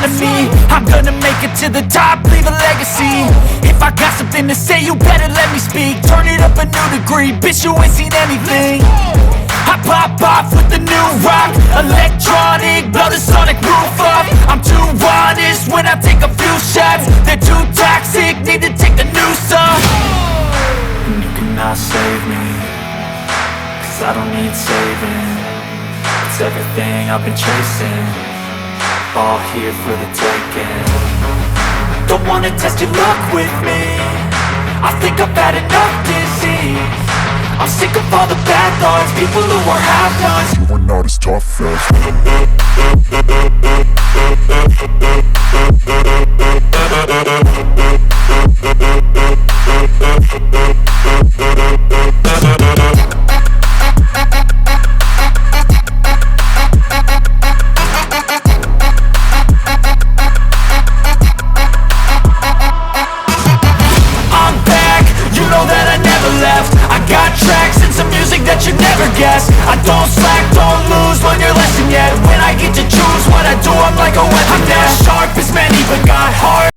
proud of me. I'm gonna make it to the top, leave a legacy. If I got something to say, you better let me speak. Turn it up a new degree, bitch, you ain't seen anything. I pop off with the new rock, electronic, blow the sonic roof up. I'm too honest when I take a few shots. They're too toxic, need to take the noose off. And you cannot save me, cause I don't need saving. It's everything I've been chasing, all here for the taking. Don't wanna test your luck with me, I think I've had enough disease. I'm sick of all the bad thoughts, people who are half-nots. You are not as tough I'm back, you know that I never left. I got tracks and some music that you never guessed. I don't slack, don't lose, learn your lesson yet. When I get to choose what I do, I'm like a weapon. I'm not sharp as many, but got heart.